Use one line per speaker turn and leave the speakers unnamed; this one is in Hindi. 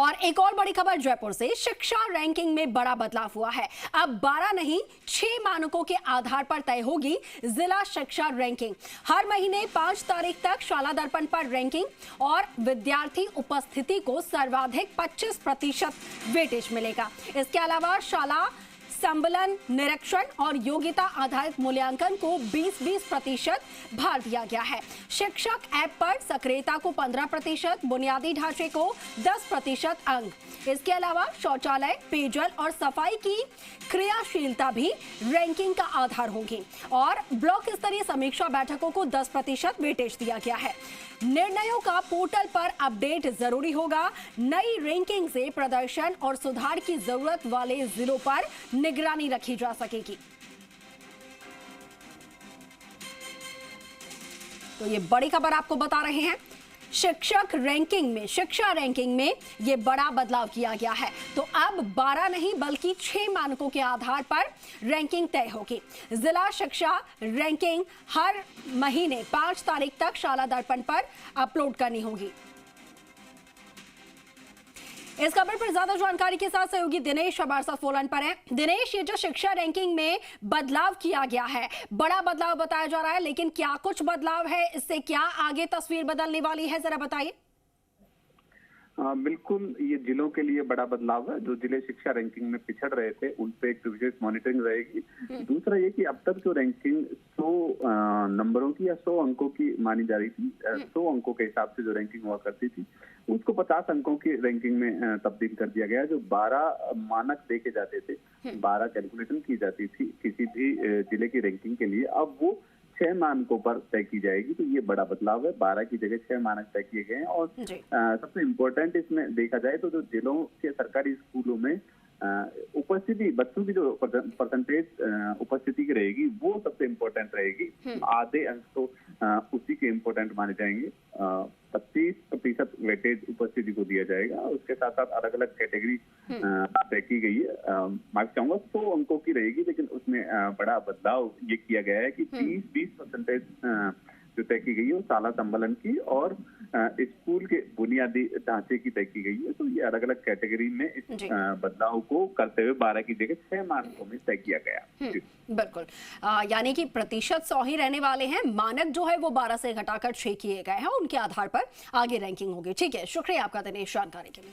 और एक और बड़ी खबर जयपुर से, शिक्षा रैंकिंग में बड़ा बदलाव हुआ है। अब 12 नहीं 6 मानकों के आधार पर तय होगी जिला शिक्षा रैंकिंग। हर महीने 5 तारीख तक शाला दर्पण पर रैंकिंग और विद्यार्थी उपस्थिति को सर्वाधिक 25% वेटेज मिलेगा। इसके अलावा शाला संबलन निरीक्षण और योग्यता आधारित मूल्यांकन को 20-20% भार दिया गया है। शिक्षक ऐप पर सक्रियता को 15%, बुनियादी ढांचे को 10% अंक। इसके अलावा शौचालय, पेयजल और सफाई की क्रियाशीलता भी रैंकिंग का आधार होगी और ब्लॉक स्तरीय समीक्षा बैठकों को 10% वेटेज दिया गया है। निर्णयों का पोर्टल पर अपडेट जरूरी होगा। नई रैंकिंग से प्रदर्शन और सुधार की जरूरत वाले जिलों पर निगरानी रखी जा सकेगी। तो ये बड़ी खबर आपको बता रहे हैं, शिक्षा रैंकिंग में ये बड़ा बदलाव किया गया है। तो अब 12 नहीं बल्कि 6 मानकों के आधार पर रैंकिंग तय होगी। जिला शिक्षा रैंकिंग हर महीने 5 तारीख तक शाला दर्पण पर अपलोड करनी होगी। इस खबर पर ज्यादा जानकारी के साथ सहयोगी दिनेश हमारे साथ फोन पर हैं। दिनेश, ये जो शिक्षा रैंकिंग में बदलाव किया गया है, बड़ा बदलाव बताया जा रहा है, लेकिन क्या कुछ बदलाव है? इससे क्या आगे तस्वीर बदलने वाली है, जरा बताइए।
बिल्कुल, ये जिलों के लिए बड़ा बदलाव है। जो जिले शिक्षा रैंकिंग में पिछड़ रहे थे उन पे एक विशेष मॉनिटरिंग रहेगी। दूसरा ये कि अब तक जो रैंकिंग 100 नंबरों की या 100 अंकों की मानी जा रही थी, 100 अंकों के हिसाब से जो रैंकिंग हुआ करती थी, उसको 50 अंकों की रैंकिंग में तब्दील कर दिया गया है। जो 12 मानक देखे जाते थे, 12 कैलकुलेशन की जाती थी किसी भी जिले की रैंकिंग के लिए, अब वो 6 मानकों पर तय की जाएगी। तो ये बड़ा बदलाव है। 12 की जगह 6 मानक तय किए गए हैं। और सबसे इम्पोर्टेंट इसमें देखा जाए तो जो जिलों के सरकारी स्कूलों में उपस्थिति, बच्चों की जो परसेंटेज उपस्थिति की रहेगी, वो सबसे इम्पोर्टेंट रहेगी। आधे अंक तो उसी के इम्पोर्टेंट माने जाएंगे। 25% वेटेज उपस्थिति को दिया जाएगा। उसके साथ साथ अलग अलग कैटेगरी तय की गई है। मैं चाहूंगा 100 अंकों की रहेगी, लेकिन उसमें बड़ा बदलाव ये किया गया है कि 30-20% जो तय की गई है वो शाला संबलन की और स्कूल के बुनियादी ढांचे की तय की गई है। तो ये अलग अलग कैटेगरी में इस बदलाव को करते हुए 12 की जगह 6 मानकों में तय किया गया।
बिल्कुल, यानी कि प्रतिशत 100 ही रहने वाले हैं। मानक जो है वो 12 से घटाकर 6 किए गए हैं। उनके आधार पर आगे रैंकिंग होगी। ठीक है, शुक्रिया आपका दिनेश जानकारी के लिए।